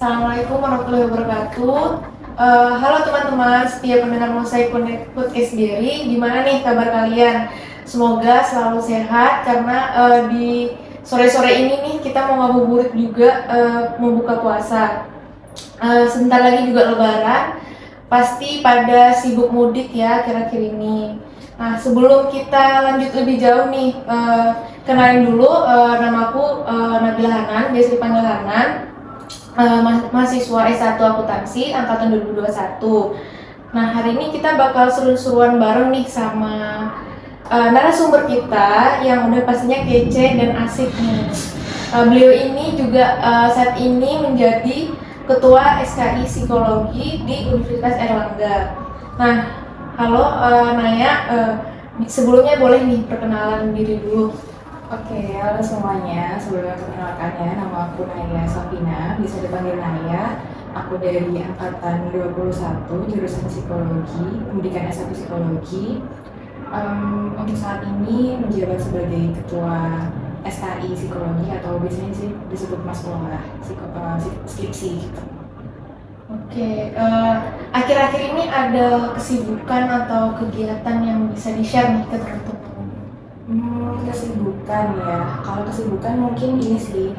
Assalamualaikum warahmatullahi wabarakatuh. Halo teman-teman, setiap pendengar Mosaik Podcast Diri, gimana nih kabar kalian? Semoga selalu sehat karena di sore-sore ini nih kita mau ngabuburit juga, mau buka puasa. Sebentar lagi juga Lebaran, pasti pada sibuk mudik ya akhir-akhir ini. Nah, sebelum kita lanjut lebih jauh nih, kenalin dulu, namaku Nabila Hanan, biasa dipanggil Hanan. Mahasiswa S1 Akuntansi angkatan 2021. Nah, hari ini kita bakal seru-seruan bareng nih sama narasumber kita yang udah pastinya kece dan asik nih. Beliau ini juga saat ini menjadi Ketua SKI Psikologi di Universitas Airlangga. Nah, halo Naya, sebelumnya boleh nih perkenalan diri dulu. Oke, halo semuanya. Sebelumnya perkenalkan ya, nama aku Naya Safina, bisa dipanggil Naya. Aku dari angkatan 21, jurusan Psikologi, pendidikan S1 Psikologi. Untuk saat ini menjabat sebagai Ketua SKI Psikologi atau biasanya sih disebut Mas Pola, skripsi. Oke, akhir-akhir ini ada kesibukan atau kegiatan yang bisa di-share nih ke teman-teman? Kesibukan ya. Kalau kesibukan mungkin ini sih,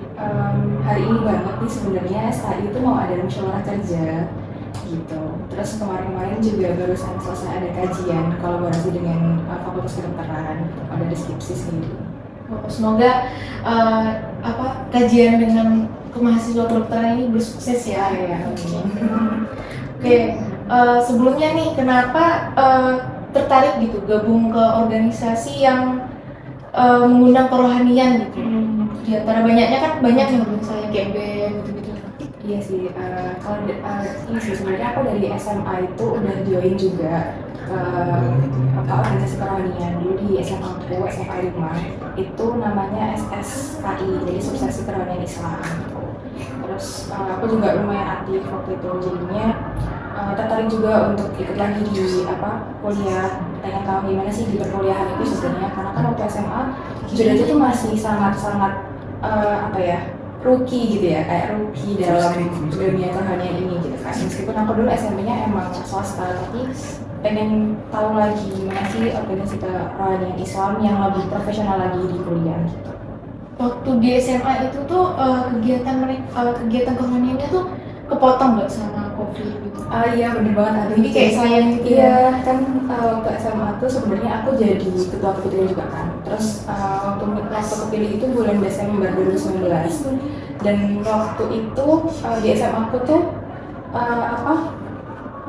hari ini banget nih sebenarnya SKI itu mau ada musyawarah kerja gitu. Terus kemarin-kemarin juga barusan selesai ada kajian kolaborasi dengan Fakultas Kedokteran, ada deskripsi sendiri. Semoga kajian dengan mahasiswa kedokteran ini bersukses ya. Oke, sebelumnya nih kenapa tertarik gitu gabung ke organisasi yang mengundang kerohanian gitu? Di antara banyaknya kan banyak yang misalnya kayak band gitu-gitu. Iya sih, kalau ini sih sebenarnya aku dari SMA itu udah join juga ke organisasi kerohanian. Dulu di SMA aku, SMA 5, itu namanya SSKI, jadi Subseksi Kerohanian Islam. Terus aku juga lumayan aktif waktu itu, jadinya tertarik juga untuk ikut lagi di kuliah, pengen tahu gimana sih di perkuliahan itu sebenarnya, karena kan waktu SMA jujur aja tuh masih sangat rookie gitu ya, kayak rookie dalam dunia kerohanian ini gitu kan. Meskipun aku dulu SMP-nya emang swasta, tapi pengen tahu lagi gimana sih organisasi kerohanian Islam yang lebih profesional lagi di kuliah gitu. Waktu di SMA itu tuh kegiatan kerohaniannya tuh kepotong nggak sama COVID gitu? Iya bener banget, Jadi kayak sayang gitu ya? Iya kan, waktu SMA tuh sebenarnya aku jadi ketua kepiting juga kan. Terus waktu kepilih itu bulan Desember 2019, dan waktu itu di SMA aku tuh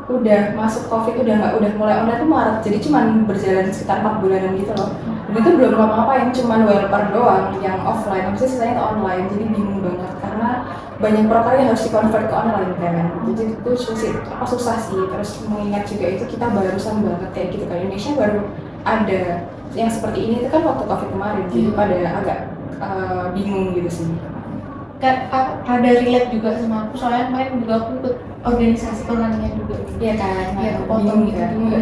udah masuk COVID, udah mulai online tuh Maret, jadi cuman berjalan sekitar 4 bulanan gitu loh. Dan itu belum ngapa-ngapain, cuman welfare doang yang offline, habis itu sisanya tuh online. Jadi bingung banget karena banyak proker yang harus dikonvert ke online kan. Jadi itu susah sih. Terus mengingat juga itu kita barusan banget kayak gitu kan, Indonesia baru ada yang seperti ini itu kan waktu COVID kemarin. Jadi pada agak bingung gitu sih. Kan ada relate juga sama aku, soalnya kemarin juga aku ikut organisasi kerohanian juga. Iya kan, Iya, kepotong gitu kan. juga.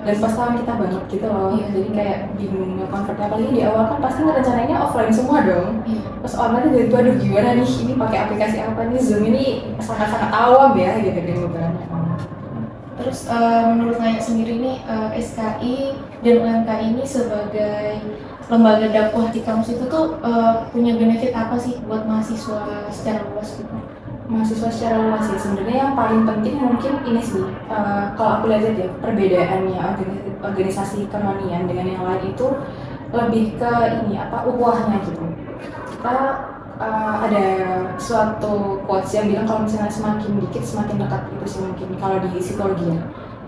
Dan pas tahun kita banget gitu loh, Iya. jadi kayak bingung nge-convertnya, apalagi di awal kan pasti ngerencanainnya offline semua dong. Iya. Terus online jadi tuh aduh gimana nih, ini pakai aplikasi apa nih, Zoom ini sangat-sangat awam ya gitu kan. Terus menurut Naya sendiri nih, SKI dan UMKI ini sebagai lembaga dakwah di kampus itu tuh punya benefit apa sih buat mahasiswa secara luas gitu? Mahasiswa secara luas ya, sebenarnya yang paling penting mungkin ini sih, kalau aku lihat ya perbedaannya organisasi kerohanian dengan yang lain itu lebih ke ini ukhuwahnya gitu. Kita ada suatu quotes yang bilang kalau misalnya semakin dikit semakin dekat, itu sih mungkin kalau di psikologi ya.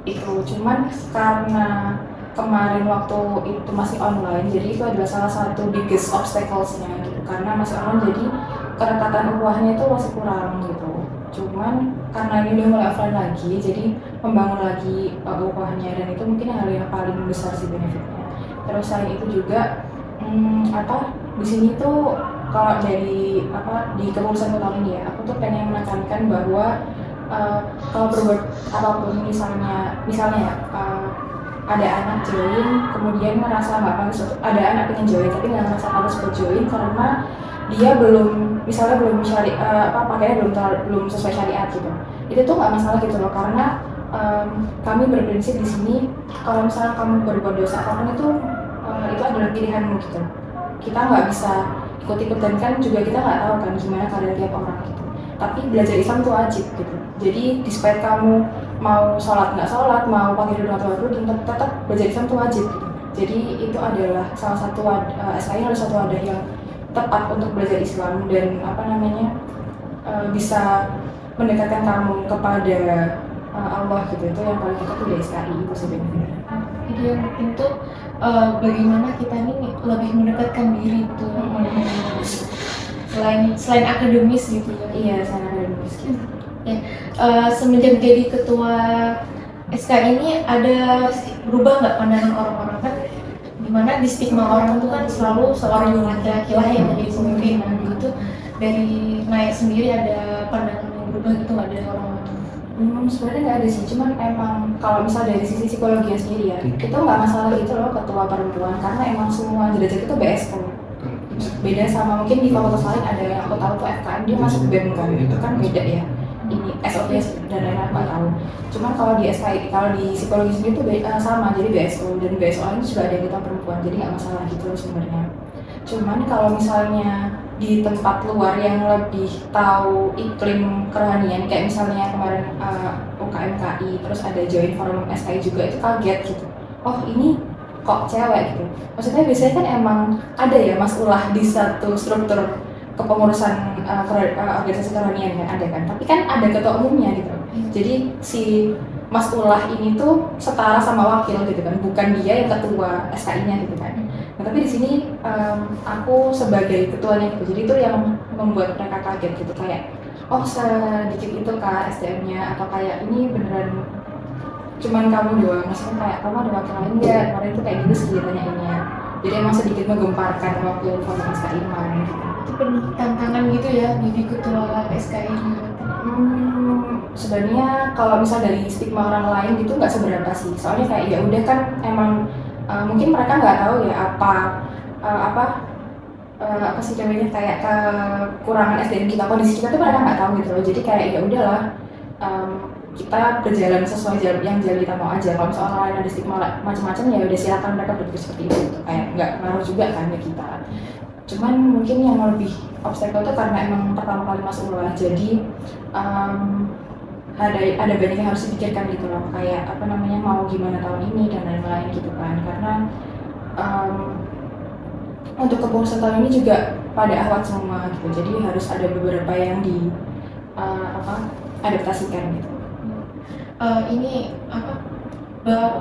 Itu cuman karena kemarin waktu itu masih online, jadi itu adalah salah satu biggest obstacles-nya gitu. Karena masih online jadi kedekatan ukhuwahnya itu masih kurang gitu. Cuman karena ini udah mulai offline lagi, jadi membangun lagi ukhuwahnya, dan itu mungkin hal yang paling besar sih benefitnya. Terus selain itu juga di sini tuh kalau dari di kepengurusan tahun ini ya, aku tuh pengen menekankan bahwa kalau berbuat apapun misalnya ada anak join kemudian merasa nggak pantas ada anak pengen join tapi nggak merasa pantas buat join karena dia belum misalnya belum pakainya belum sesuai syariat gitu. Itu tuh nggak masalah gitu loh karena kami berprinsip di sini kalau misalnya kamu berbuat dosa apapun itu adalah pilihanmu gitu. Kita nggak bisa ikut-ikutan kan juga kita nggak tahu kan gimana keadaan tiap orang gitu. Tapi belajar Islam itu wajib gitu. Jadi despite kamu mau sholat nggak sholat, mau pakai rudung atau rudung, tetap belajar Islam itu wajib gitu. Jadi itu adalah salah satu SKI adalah satu wadah yang tepat untuk belajar Islam dan bisa mendekatkan kamu kepada Allah gitu. Itu yang paling tepat tuh di SKI itu sebenarnya. Jadi yang penting tuh bagaimana kita ini lebih mendekatkan diri tuh selain akademis gitu ya. Iya, selain akademis gitu. Ya, semenjak jadi ketua SKI ini ada berubah nggak pandangan orang-orang kan? Dimana di stigma orang itu kan selalu seorang laki-laki lah yang menjadi pemimpin. Nah gitu dari Naya sendiri ada pandangan yang berubah gitu nggak dari orang-orang? Sebenarnya nggak ada sih, cuman emang kalau misal dari sisi psikologi sendiri ya, itu nggak masalah gitu loh ketua perempuan karena emang semua derajat itu BSO. Beda sama mungkin di fakultas lain ada yang aku tahu tuh FKM dia masuk BEM kan, itu kan beda ya. Ini SOP dan lain-lain aku nggak tahu. Cuman kalau di SKI, kalau di psikologi sendiri tuh sama, jadi BSO dan BSO lain juga ada yang ketua perempuan, jadi nggak masalah gitu loh sebenarnya. Cuman kalau misalnya di tempat luar yang lebih tahu iklim kerohanian kayak misalnya kemarin UKMKI terus ada join forum SKI juga itu kaget gitu. Oh ini kok cewek gitu. Maksudnya biasanya kan emang ada ya Mas Ulah di satu struktur kepengurusan organisasi kerohanian kan ada kan. Tapi kan ada ketua umumnya gitu. Jadi si Mas Ulah ini tuh setara sama wakil gitu kan, bukan dia yang ketua SKI-nya gitu kan. Nah, tapi di sini aku sebagai ketuanya gitu, jadi itu yang membuat mereka kaget gitu kayak, oh sedikit itu kak SDM-nya atau kayak ini beneran cuman kamu doang, maksudnya kayak kamu ada wakil lain nggak? Kemarin itu kayak gitu sih ditanyainnya. Jadi emang sedikit menggemparkan waktu forum SKI kemarin gitu. Itu penuh tantangan gitu ya jadi ketua SKI ini. Sebenarnya kalau misal dari stigma orang lain gitu nggak seberapa sih, soalnya kayak ya udah kan emang mungkin mereka nggak tahu ya apa sih namanya kayak kekurangan SDM kita, kondisi kita tuh mereka nggak tahu gitu loh. Jadi kayak ya udahlah kita berjalan sesuai jalan kita mau aja. Kalau misalnya orang lain ada stigma macam-macam ya udah silakan mereka berpikir seperti itu gitu. Kayak nggak ngaruh juga kan ke kita. Cuman mungkin yang lebih obstacle itu karena emang pertama kali masuk ulah, jadi ada banyak yang harus dipikirkan gitu loh, kayak mau gimana tahun ini dan lain-lain gitu kan, karena untuk kepengurusan tahun ini juga pada awal semua gitu, jadi harus ada beberapa yang adaptasikan gitu. Ini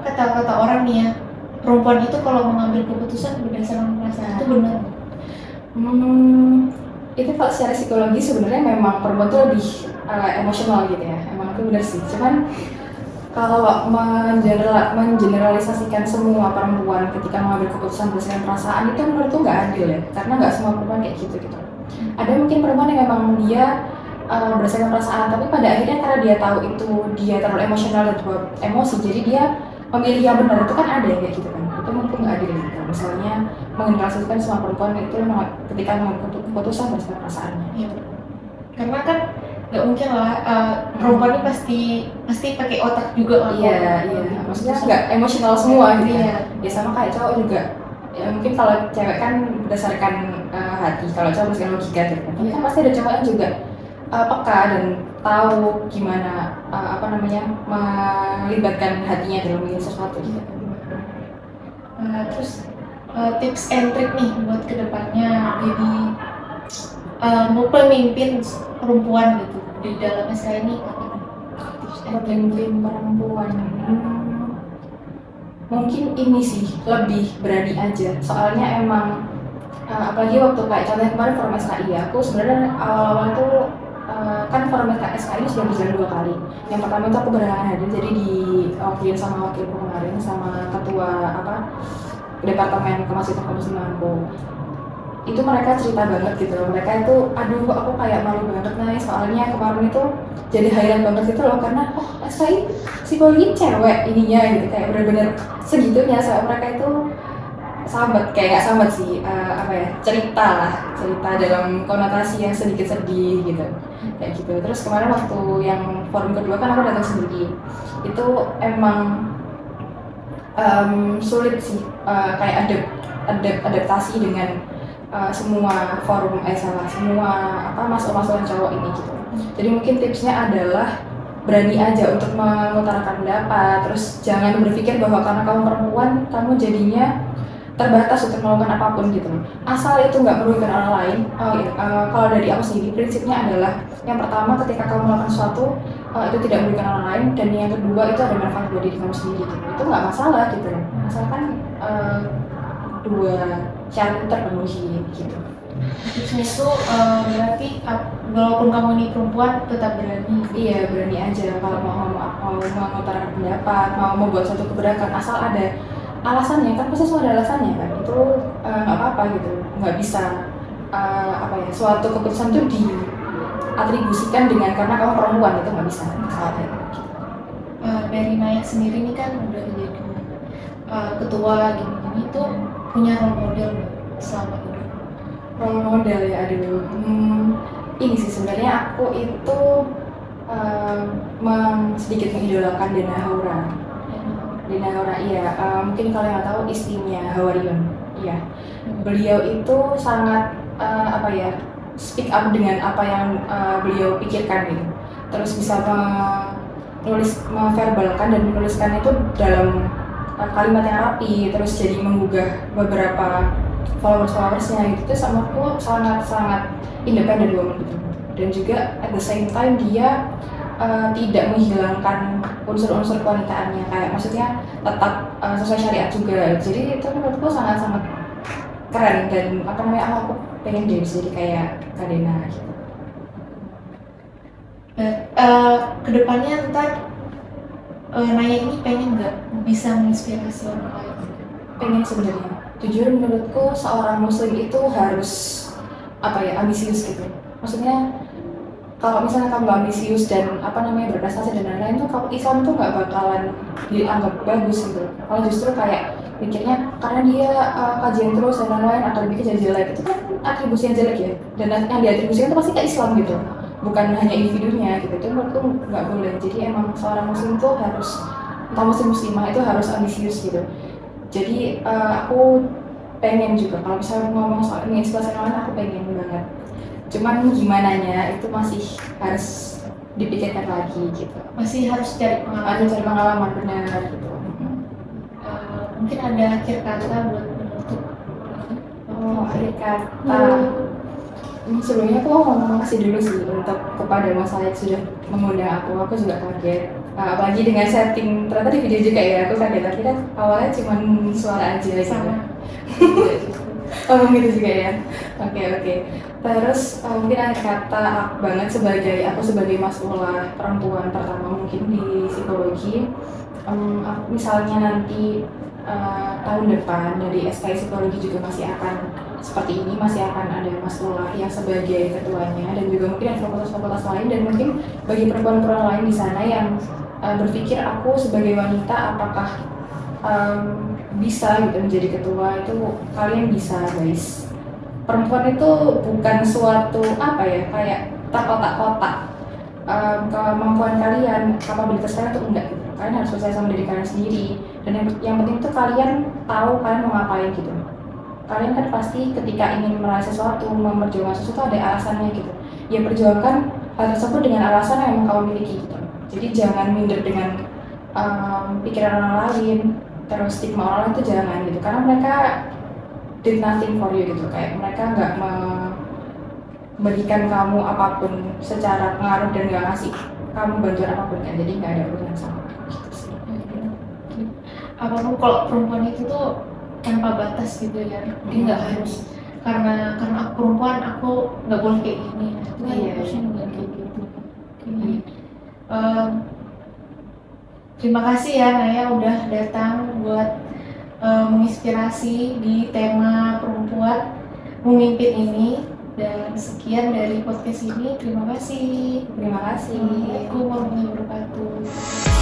kata-kata orang nih ya, perempuan itu kalau mengambil keputusan berdasarkan perasaan itu benar? Itu kalau secara psikologi sebenarnya memang perempuan itu lebih emosional gitu ya, emang itu benar sih. Cuman kalau mengeneralisasikan semua perempuan ketika mengambil keputusan berdasarkan perasaan itu menurutku nggak adil ya, karena nggak semua perempuan kayak gitu. Ada mungkin perempuan yang memang dia berdasarkan perasaan, tapi pada akhirnya karena dia tahu itu dia terlalu emosional dan terlalu emosi, jadi dia memilih yang benar. Itu kan ada yang kayak gitu kan, itu menurutku nggak adil gitu. Misalnya mengeneralisasikan semua perempuan itu ketika mengambil keputusan berdasarkan perasaannya. Iya. Karena kan nggak mungkin lah perempuan ini pasti pakai otak juga lah. Iya. Maksudnya nggak emosional semua gitu. Iya. Ya sama kayak cowok juga. Ya mungkin kalau cewek kan berdasarkan hati, kalau cowok berdasarkan logika gitu. Tapi kan pasti ada cowok yang juga peka dan tahu gimana melibatkan hatinya dalam memilih sesuatu gitu. Terus tips and trick nih buat kedepannya jadi pemimpin perempuan gitu di dalam SK ini. Pemimpin perempuan mungkin ini sih lebih berani aja, soalnya emang apalagi waktu kayak contohnya kemarin forum SKI ya, aku sebenarnya awal-awal tuh kan forum SKI sudah berjalan 2 kali. Yang pertama itu aku berhalangan hadir, jadi diwakilin sama wakilku kemarin sama ketua departemen kemasitan kemuslimanku. itu mereka cerita banget gitu loh. Mereka itu, aduh aku kayak malu banget nih soalnya kemarin itu jadi highlight banget gitu loh, karena saya psikologi cewek ininya gitu, kayak bener-bener segitunya. Soal mereka itu sambat, kayak nggak sambat sih, apa ya, cerita lah, cerita dalam konotasi yang sedikit sedih gitu, kayak gitu. Terus kemarin waktu yang forum kedua kan aku datang sendiri, itu emang sulit sih, kayak adaptasi dengan semua forum, semua apa masuk-masukan cowok ini gitu. Jadi mungkin tipsnya adalah berani aja untuk mengutarakan pendapat, terus jangan berpikir bahwa karena kamu perempuan kamu jadinya terbatas untuk melakukan apapun gitu. Asal itu nggak merugikan orang lain. Kalau dari aku sendiri prinsipnya adalah yang pertama, ketika kamu melakukan sesuatu itu tidak merugikan orang lain, dan yang kedua itu ada manfaat buat diri kamu sendiri gitu. Itu nggak masalah gitu, asalkan dua syarat itu terpenuhi gitu. Tipsnya itu berarti walaupun kamu ini perempuan tetap berani. Iya, berani aja kalau mau mengutarakan pendapat, mau membuat suatu kebijakan, asal ada alasannya. Kan pasti semua ada alasannya kan, itu nggak apa-apa gitu. Nggak bisa apa ya, suatu keputusan itu diatribusikan dengan karena kamu perempuan, itu nggak bisa misalnya gitu. Dari Naya sendiri nih kan udah jadi ketua gini-gini tuh punya role model nggak selama hidup? Role model ya, aduh, ini sih sebenarnya aku itu sedikit mengidolakan Dena Haura. Dena Haura, iya, mungkin kalau yang nggak tahu istrinya Hawarion, iya. Beliau itu sangat apa ya, speak up dengan apa yang beliau pikirkan gitu. Terus bisa memverbalkan dan menuliskan itu dalam kalimat yang rapi, terus jadi menggugah beberapa followers-followersnya gitu. Itu sama aku sangat-sangat independent woman gitu. Dan juga at the same time dia tidak menghilangkan unsur-unsur kewanitaannya, kayak maksudnya tetap sesuai syariat juga. Jadi itu menurutku sangat-sangat keren, dan apa namanya, aku pengen jadi kayak Kak Dena gitu. Kedepannya ntar Naya ini pengen nggak bisa menginspirasi orang lain? Pengen sebenarnya. Jujur menurutku seorang muslim itu harus apa ya, ambisius gitu. Maksudnya kalau misalnya kamu ambisius dan apa namanya berprestasi dan lain-lain tuh, kalau Islam tuh nggak bakalan dianggap bagus gitu. Kalau justru kayak mikirnya karena dia kajian terus dan lain-lain akademiknya jadi jelek, itu kan atribusi yang jelek ya. Dan yang diatribusikan itu pasti ke Islam gitu, bukan hanya individunya gitu. Itu menurutku nggak boleh. Jadi emang seorang muslim tuh harus, atau muslimah itu harus ambisius gitu. Jadi aku pengen juga kalau misalnya ngomong soal menginspirasi orang lain, aku pengen banget. Cuman gimananya itu masih harus dipikirkan lagi gitu. Masih harus cari pengalaman. Ada cari pengalaman, benar gitu. Mungkin ada akhir kata buat menutup. Akhir kata. Sebelumnya aku mau makasih dulu sih untuk kepada Mas Alex sudah mengundang aku. Aku juga kaget. Apalagi dengan setting, ternyata di video juga ya, aku kaget. Akhirnya awalnya cuma suara aja gitu. Sama. Oh gitu juga ya. Oke. Terus mungkin akhir kata banget aku sebagai mas'ulah perempuan pertama mungkin di psikologi. Misalnya nanti tahun depan dari SKI psikologi juga masih akan seperti ini, masih akan ada mas'ulah yang sebagai ketuanya, dan juga mungkin ada fakultas-fakultas lain, dan mungkin bagi perempuan-perempuan lain di sana yang berpikir aku sebagai wanita apakah bisa gitu menjadi ketua, itu kalian bisa guys. Perempuan itu bukan suatu apa ya, kayak terkotak-kotak. Kemampuan kalian, kapabilitas kalian itu enggak gitu. Kalian harus percaya sama diri kalian sendiri, dan yang penting itu kalian tahu kalian mau ngapain gitu. Kalian kan pasti ketika ingin meraih sesuatu, memperjuangkan sesuatu ada alasannya gitu. Ya perjuangkan hal tersebut dengan alasan yang kamu miliki gitu. Jadi jangan minder dengan pikiran orang lain, terus stigma orang lain itu jangan gitu, karena mereka did nothing for you gitu, kayak mereka nggak memberikan kamu apapun secara pengaruh dan nggak ngasih kamu bantuan apapun kan, jadi nggak ada urusan sama gitu sih. Apapun kalau perempuan itu tuh tanpa batas gitu ya, dia nggak harus karena aku perempuan aku nggak boleh kayak gini. Itu kan harusnya nggak kayak gitu. Terima kasih ya Naya udah datang buat menginspirasi di tema perempuan. memimpin ini. Dan sekian dari podcast ini. Terima kasih. Terima kasih. Assalamualaikum warahmatullahi wabarakatuh.